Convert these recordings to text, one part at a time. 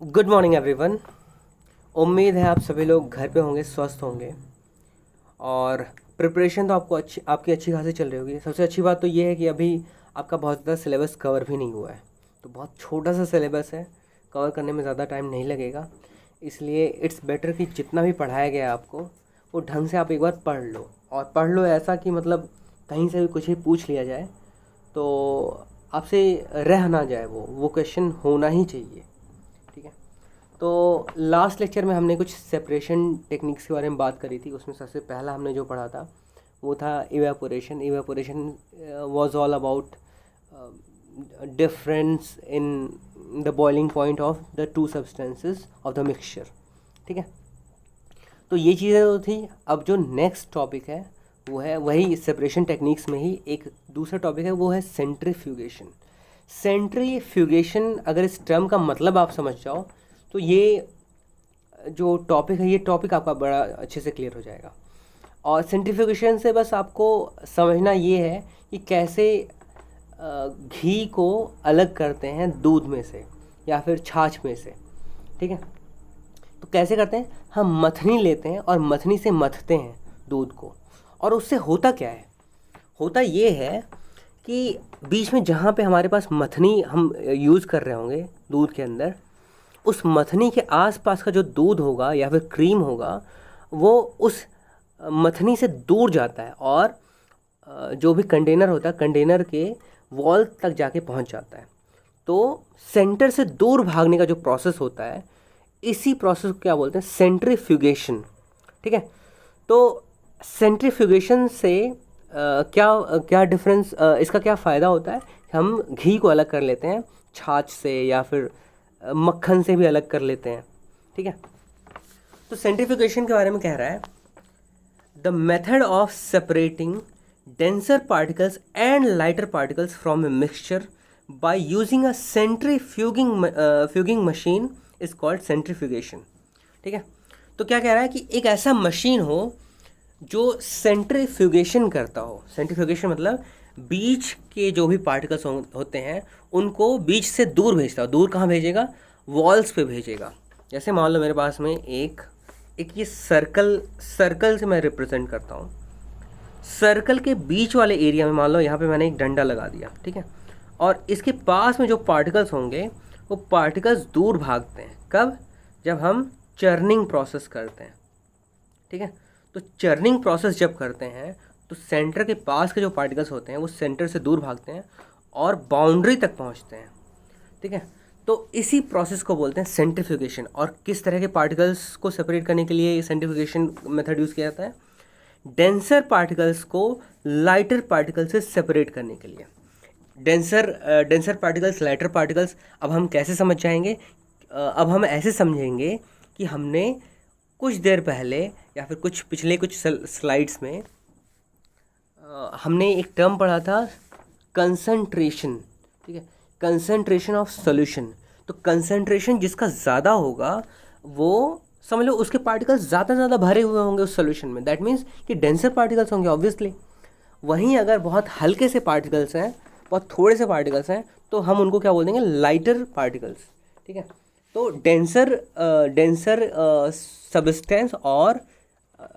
Good morning everyone. उम्मीद है आप सभी लोग घर पे होंगे, स्वस्थ होंगे और प्रिपरेशन तो आपकी अच्छी खासी चल रही होगी। सबसे अच्छी बात तो ये है कि अभी आपका बहुत ज़्यादा सिलेबस कवर भी नहीं हुआ है, तो बहुत छोटा सा सिलेबस है, कवर करने में ज़्यादा टाइम नहीं लगेगा। इसलिए इट्स बेटर कि जितना भी पढ़ाया गया है आपको वो ढंग से आप एक बार पढ़ लो, और पढ़ लो ऐसा कि मतलब कहीं से भी कुछ भी पूछ लिया जाए तो आपसे रह ना जाए, वो क्वेश्चन होना ही चाहिए। ठीक है। तो लास्ट लेक्चर में हमने कुछ सेपरेशन टेक्निक्स के बारे में बात करी थी। उसमें सबसे पहला हमने जो पढ़ा था वो था evaporation. Evaporation was all about difference in the boiling point of the two substances of the mixture. ठीक है। तो ये चीज़ें तो थी। अब जो नेक्स्ट टॉपिक है वो है वही सेपरेशन टेक्निक्स में ही एक दूसरा टॉपिक है, वो है सेंट्रीफ्यूगेशन। सेंट्रीफ्यूगेशन, अगर इस टर्म का मतलब आप समझ जाओ तो ये जो टॉपिक है, ये टॉपिक आपका बड़ा अच्छे से क्लियर हो जाएगा। और सेंट्रीफ्यूगेशन से बस आपको समझना ये है कि कैसे घी को अलग करते हैं दूध में से या फिर छाछ में से। ठीक है। तो कैसे करते हैं, हम मथनी लेते हैं और मथनी से मथते हैं दूध को, और उससे होता क्या है, होता ये है कि बीच में जहाँ पे हमारे पास मथनी हम यूज़ कर रहे होंगे दूध के अंदर, उस मथनी के आसपास का जो दूध होगा या फिर क्रीम होगा वो उस मथनी से दूर जाता है और जो भी कंटेनर होता है कंटेनर के वॉल तक जाके पहुंच जाता है। तो सेंटर से दूर भागने का जो प्रोसेस होता है, इसी प्रोसेस को क्या बोलते हैं, सेंट्रीफ्यूगेशन। ठीक है। तो सेंट्रीफ्यूगेशन से क्या क्या डिफरेंस, इसका क्या फ़ायदा होता है, हम घी को अलग कर लेते हैं छाछ से या फिर मक्खन से भी अलग कर लेते हैं। ठीक है। तो सेंट्रीफ्यूगेशन के बारे में कह रहा है, the method of separating denser particles and lighter particles from a mixture by using a centrifuging machine is called centrifugation। ठीक है। तो क्या कह रहा है कि एक ऐसा मशीन हो जो सेंट्रीफ्यूगेशन करता हो। सेंट्रीफ्यूगेशन मतलब बीच के जो भी पार्टिकल्स होते हैं उनको बीच से दूर भेजता हो। दूर कहाँ भेजेगा, वॉल्स पे भेजेगा। जैसे मान लो मेरे पास में एक ये सर्कल से मैं रिप्रेजेंट करता हूँ। सर्कल के बीच वाले एरिया में मान लो यहाँ पे मैंने एक डंडा लगा दिया। ठीक है। और इसके पास में जो पार्टिकल्स होंगे वो पार्टिकल्स दूर भागते हैं। कब, जब हम चर्निंग प्रोसेस करते हैं। ठीक है। तो चर्निंग प्रोसेस जब करते हैं तो सेंटर के पास के जो पार्टिकल्स होते हैं वो सेंटर से दूर भागते हैं और बाउंड्री तक पहुँचते हैं। ठीक है। तो इसी प्रोसेस को बोलते हैं सेंट्रीफ्यूगेशन। और किस तरह के पार्टिकल्स को सेपरेट करने के लिए सेंट्रीफ्यूगेशन मेथड यूज़ किया जाता है, डेंसर पार्टिकल्स को लाइटर पार्टिकल से सेपरेट करने के लिए। डेंसर पार्टिकल्स, लाइटर पार्टिकल्स, अब हम कैसे समझ जाएंगे, अब हम ऐसे समझेंगे कि हमने कुछ देर पहले या फिर पिछले कुछ स्लाइड्स में हमने एक टर्म पढ़ा था, कंसंट्रेशन। ठीक है। Concentration of solution. तो कंसंट्रेशन जिसका ज़्यादा होगा वो समझ लो उसके पार्टिकल्स ज़्यादा भरे हुए होंगे उस सॉल्यूशन में। दैट मीन्स कि डेंसर पार्टिकल्स होंगे ऑब्वियसली। वहीं अगर बहुत हल्के से पार्टिकल्स हैं, बहुत थोड़े से पार्टिकल्स हैं, तो हम उनको क्या बोल देंगे, लाइटर पार्टिकल्स। ठीक है। तो डेंसर सबस्टेंस और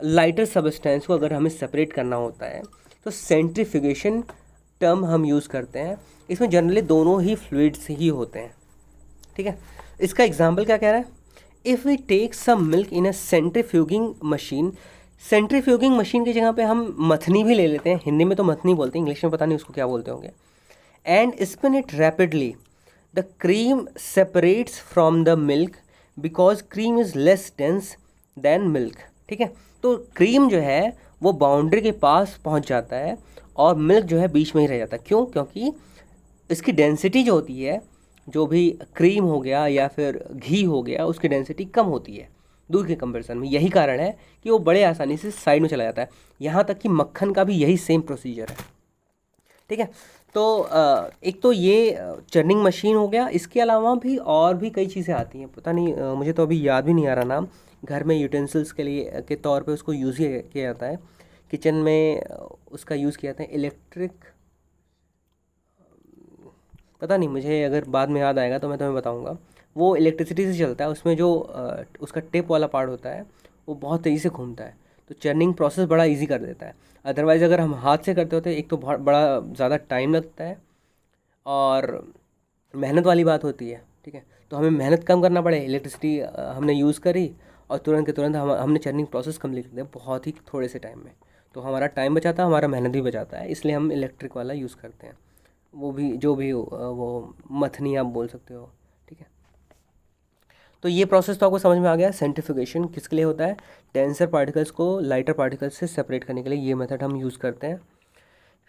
लाइटर सबस्टेंस को अगर हमें सेपरेट करना होता है तो सेंट्रीफ्यूगेशन टर्म हम यूज़ करते हैं। इसमें जनरली दोनों ही फ्लूइड्स ही होते हैं। ठीक है। इसका एग्जाम्पल क्या कह रहा है, if we take some milk in a centrifuging machine. Centrifuging machine की जगह पे हम मथनी भी ले लेते हैं, हिंदी में तो मथनी बोलते हैं, इंग्लिश में पता नहीं उसको क्या बोलते होंगे। And spin it rapidly, the cream separates from the milk because cream is less dense then milk. ठीक है। तो क्रीम जो है वो बाउंड्री के पास पहुंच जाता है और मिल्क जो है बीच में ही रह जाता है। क्यों, क्योंकि इसकी डेंसिटी जो होती है, जो भी क्रीम हो गया या फिर घी हो गया, उसकी डेंसिटी कम होती है दूध के कंपैरिजन में। यही कारण है कि वो बड़े आसानी से साइड में चला जाता है। यहाँ तक कि मक्खन का भी यही सेम प्रोसीजर है। ठीक है। तो एक तो ये चर्निंग मशीन हो गया, इसके अलावा भी और भी कई चीज़ें आती हैं, पता नहीं मुझे तो अभी याद भी नहीं आ रहा नाम। घर में यूटेंसिल्स के लिए के तौर पे उसको यूज़ किया जाता है, किचन में उसका यूज़ किया जाता है। इलेक्ट्रिक, पता नहीं, मुझे अगर बाद में याद आएगा तो मैं तुम्हें बताऊंगा। वो इलेक्ट्रिसिटी से चलता है, उसमें जो उसका टिप वाला पार्ट होता है वो बहुत तेज़ी से घूमता है, तो चर्निंग प्रोसेस बड़ा इजी कर देता है। अदरवाइज़ अगर हम हाथ से करते होते एक तो बहुत बड़ा ज़्यादा टाइम लगता है और मेहनत वाली बात होती है, ठीक है। तो हमें मेहनत कम करना पड़े, इलेक्ट्रिसिटी हमने यूज़ करी और तुरंत के तुरंत हमने चर्निंग प्रोसेस कंप्लीट कर दिया बहुत ही थोड़े से टाइम में, तो हमारा टाइम बचाता है, हमारा मेहनत भी बचाता है, इसलिए हम इलेक्ट्रिक वाला यूज़ करते हैं। वो भी जो भी हो, वो मथनी आप बोल सकते हो, ठीक है। तो ये प्रोसेस तो आपको समझ में आ गया। सेंट्रीफ्यूगेशन किसके लिए होता है? डेंसर पार्टिकल्स को लाइटर पार्टिकल्स से सेपरेट करने के लिए ये मेथड हम यूज़ करते हैं।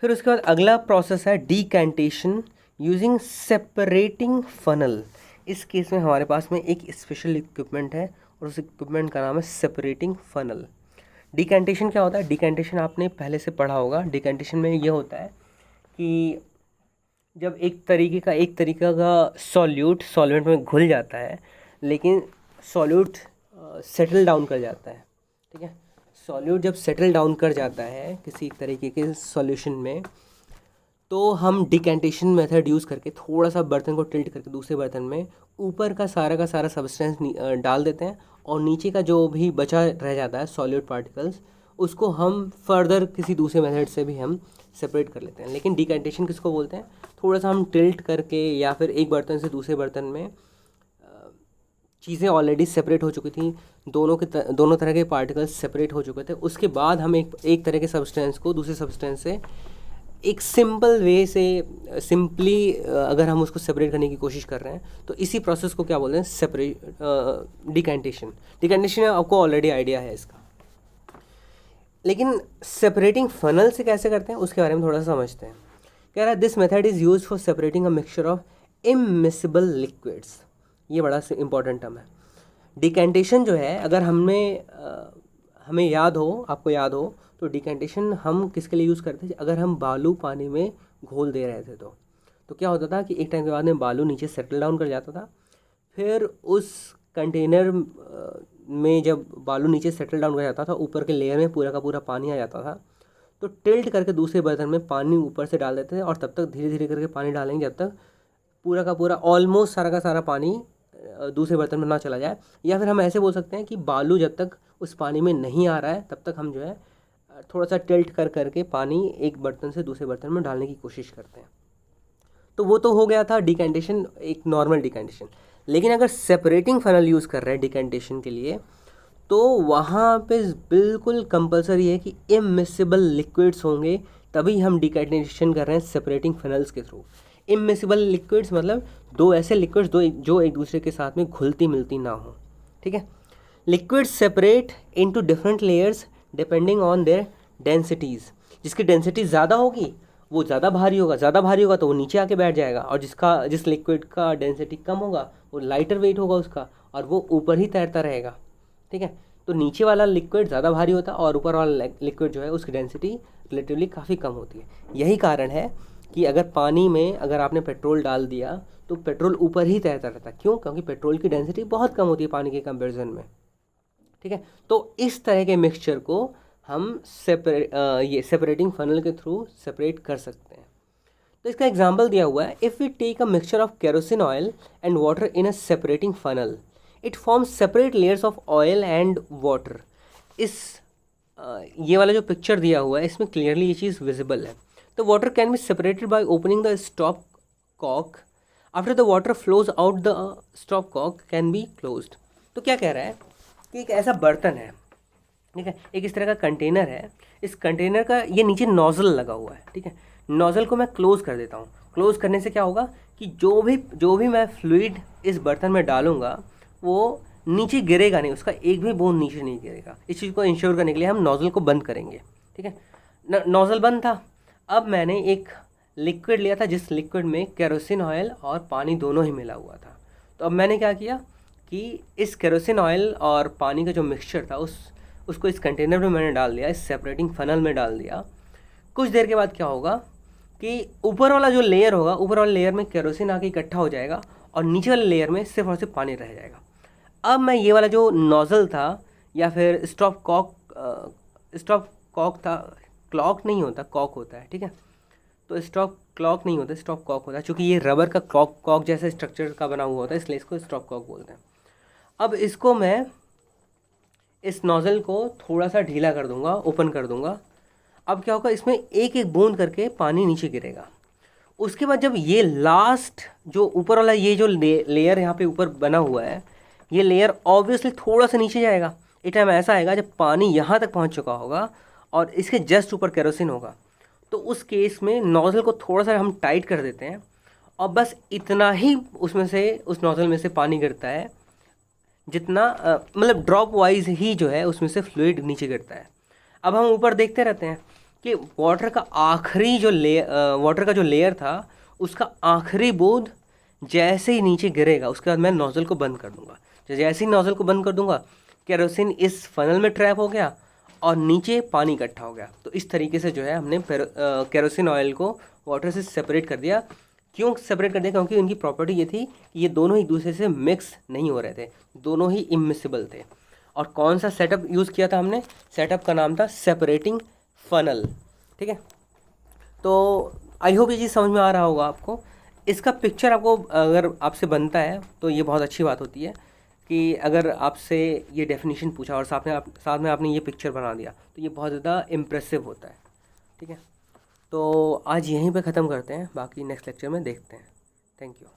फिर उसके बाद अगला प्रोसेस है डीकैंटेशन यूजिंग सेपरेटिंग फनल। इस केस में हमारे पास में एक स्पेशल इक्विपमेंट है और उस इक्विपमेंट का नाम है सेपरेटिंग फनल। डीकैंटेशन क्या होता है? डीकैंटेशन आपने पहले से पढ़ा होगा। डीकैंटेशन में ये होता है कि जब एक तरीका का सॉल्वेंट में घुल जाता है, लेकिन सॉल्यूट सेटल डाउन कर जाता है, ठीक है। सॉल्यूट जब सेटल डाउन कर जाता है किसी तरीके के सॉल्यूशन में, तो हम डिकेंटेशन मेथड यूज़ करके थोड़ा सा बर्तन को टिल्ट करके दूसरे बर्तन में ऊपर का सारा सब्सटेंस डाल देते हैं और नीचे का जो भी बचा रह जाता है सॉल्यूट पार्टिकल्स, उसको हम फर्दर किसी दूसरे मेथड से भी हम सेपरेट कर लेते हैं। लेकिन डिकेंटेशन किसको बोलते हैं? थोड़ा सा हम टिल्ट करके या फिर एक बर्तन से दूसरे बर्तन में चीज़ें ऑलरेडी सेपरेट हो चुकी थी, दोनों तरह के पार्टिकल्स सेपरेट हो चुके थे, उसके बाद हम एक तरह के सब्सटेंस को दूसरे सब्सटेंस से एक सिंपल वे से सिंपली अगर हम उसको सेपरेट करने की कोशिश कर रहे हैं, तो इसी प्रोसेस को क्या बोलते हैं? डिकेंटेशन। डिकेंटेशन आपको ऑलरेडी आइडिया है इसका, लेकिन सेपरेटिंग फनल से कैसे करते हैं उसके बारे में थोड़ा सा समझते हैं। कह रहा है this method is use for separating a mixture of immiscible liquids. ये बड़ा से इम्पॉर्टेंट टर्म है। डिकेंटेशन जो है, अगर हमें याद हो, आपको याद हो, तो डिकेंटेशन हम किसके लिए यूज़ करते थे? अगर हम बालू पानी में घोल दे रहे थे तो क्या होता था कि एक टाइम के बाद में बालू नीचे सेटल डाउन कर जाता था। फिर उस कंटेनर में जब बालू नीचे सेटल डाउन कर जाता था, ऊपर के लेयर में पूरा का पूरा पानी आ जाता था, तो टिल्ट करके दूसरे बर्तन में पानी ऊपर से डाल देते थे और तब तक धीरे धीरे करके पानी डालेंगे जब तक पूरा का पूरा ऑलमोस्ट सारा का सारा पानी दूसरे बर्तन में ना चला जाए। या फिर हम ऐसे बोल सकते हैं कि बालू जब तक उस पानी में नहीं आ रहा है तब तक हम जो है थोड़ा सा टिल्ट करके पानी एक बर्तन से दूसरे बर्तन में डालने की कोशिश करते हैं। तो वो तो हो गया था डिकेंटेशन, एक नॉर्मल डिकेंटेशन। लेकिन अगर सेपरेटिंग फनल यूज़ कर रहे हैं डिकेंटेशन के लिए, तो वहाँ पे बिल्कुल कंपलसरी है कि इमिसिबल लिक्विड्स होंगे, तभी हम डिकेंटेशन कर रहे हैं सेपरेटिंग फनल्स के थ्रू। इमिसिबल लिक्विड्स मतलब दो ऐसे लिक्विड्स जो एक दूसरे के साथ में घुलती मिलती ना हो, ठीक है। Liquids separate into different layers depending on their densities. जिसकी डेंसिटी ज़्यादा होगी वो ज़्यादा भारी होगा तो वो नीचे आके बैठ जाएगा, और जिस लिक्विड का डेंसिटी कम होगा वो लाइटर वेट होगा उसका, और वो ऊपर ही तैरता रहेगा, ठीक है। तो नीचे वाला लिक्विड ज़्यादा भारी होता है और ऊपर वाला लिक्विड जो है उसकी डेंसिटी रिलेटिवली काफ़ी कम होती है। यही कारण है कि अगर पानी में अगर आपने पेट्रोल डाल दिया तो पेट्रोल ऊपर ही तैरता रहता है। क्यों? क्योंकि पेट्रोल की डेंसिटी बहुत कम होती है पानी के कंपेरिजन में, ठीक है। तो इस तरह के मिक्सचर को हम सेपरेटिंग फनल के थ्रू सेपरेट कर सकते हैं। तो इसका एग्जांपल दिया हुआ है, if we take a mixture of kerosene oil and water in a separating funnel, it forms separate layers of oil and water. ये वाला जो पिक्चर दिया हुआ है इसमें क्लियरली ये चीज़ विजिबल है। तो water can be separated by opening the stop cock, after the water flows out the stop cock can be closed. तो क्या कह रहा है कि एक ऐसा बर्तन है, ठीक है, एक इस तरह का कंटेनर है, इस कंटेनर का ये नीचे नोज़ल लगा हुआ है, ठीक है। नोज़ल को मैं क्लोज़ कर देता हूँ। क्लोज़ करने से क्या होगा कि जो भी मैं फ्लूइड इस बर्तन में डालूंगा वो नीचे गिरेगा नहीं, उसका एक भी बूंद नीचे नहीं गिरेगा। इस चीज़ को इंश्योर करने के लिए हम नोज़ल को बंद करेंगे, ठीक है। नोज़ल बंद था, अब मैंने एक लिक्विड लिया था जिस लिक्विड में केरोसिन ऑयल और पानी दोनों ही मिला हुआ था। तो अब मैंने क्या किया कि इस केरोसिन ऑयल और पानी का जो मिक्सचर था उसको इस कंटेनर में मैंने डाल दिया, इस सेपरेटिंग फनल में डाल दिया। कुछ देर के बाद क्या होगा कि ऊपर वाला जो लेयर होगा, ऊपर वाले लेयर में केरोसिन आके इकट्ठा हो जाएगा और नीचे वाले लेयर में सिर्फ और सिर्फ पानी रह जाएगा। अब मैं ये वाला जो नोज़ल था या फिर स्टॉप कॉक था, क्लॉक नहीं होता, कॉक होता है, ठीक है। तो स्टॉप क्लॉक नहीं होता, स्टॉप कॉक होता है, क्योंकि ये रबर का कॉक जैसे स्ट्रक्चर का बना हुआ होता है, इसलिए इसको स्टॉप कॉक बोलते हैं। अब इसको मैं इस नोज़ल को थोड़ा सा ढीला कर दूंगा, ओपन कर दूंगा। अब क्या होगा, इसमें एक एक बूंद करके पानी नीचे गिरेगा। उसके बाद जब ये लास्ट जो ऊपर वाला ये जो लेयर यहाँ पे ऊपर बना हुआ है, ये लेयर ऑब्वियसली थोड़ा सा नीचे जाएगा। एक टाइम ऐसा आएगा जब पानी यहाँ तक पहुँच चुका होगा और इसके जस्ट ऊपर केरोसिन होगा, तो उस केस में नोज़ल को थोड़ा सा हम टाइट कर देते हैं और बस इतना ही उसमें से, उस नोज़ल में से पानी गिरता है जितना मतलब ड्रॉप वाइज ही जो है उसमें से फ्लूइड नीचे गिरता है। अब हम ऊपर देखते रहते हैं कि वाटर का आखिरी जो वाटर का जो लेयर था उसका आखिरी बूंद जैसे ही नीचे गिरेगा, उसके बाद मैं नोज़ल को बंद कर दूंगा। जैसे ही नोज़ल को बंद कर दूंगा, केरोसिन इस फनल में ट्रैप हो गया और नीचे पानी इकट्ठा हो गया। तो इस तरीके से जो है हमने केरोसिन ऑयल को वाटर से सेपरेट कर दिया। क्यों सेपरेट कर दिया? क्योंकि उनकी प्रॉपर्टी ये थी कि ये दोनों एक दूसरे से मिक्स नहीं हो रहे थे, दोनों ही इमिसिबल थे। और कौन सा सेटअप यूज़ किया था हमने? सेटअप का नाम था सेपरेटिंग फनल। ठीक है, तो आई होप ये चीज़ समझ में आ रहा होगा आपको। इसका पिक्चर आपको अगर आपसे बनता है तो ये बहुत अच्छी बात होती है कि अगर आपसे ये डेफिनेशन पूछा और साथ में आपने ये पिक्चर बना दिया तो ये बहुत ज़्यादा इम्प्रेसिव होता है। ठीक है, तो आज यहीं पे ख़त्म करते हैं, बाकी नेक्स्ट लेक्चर में देखते हैं। Thank you.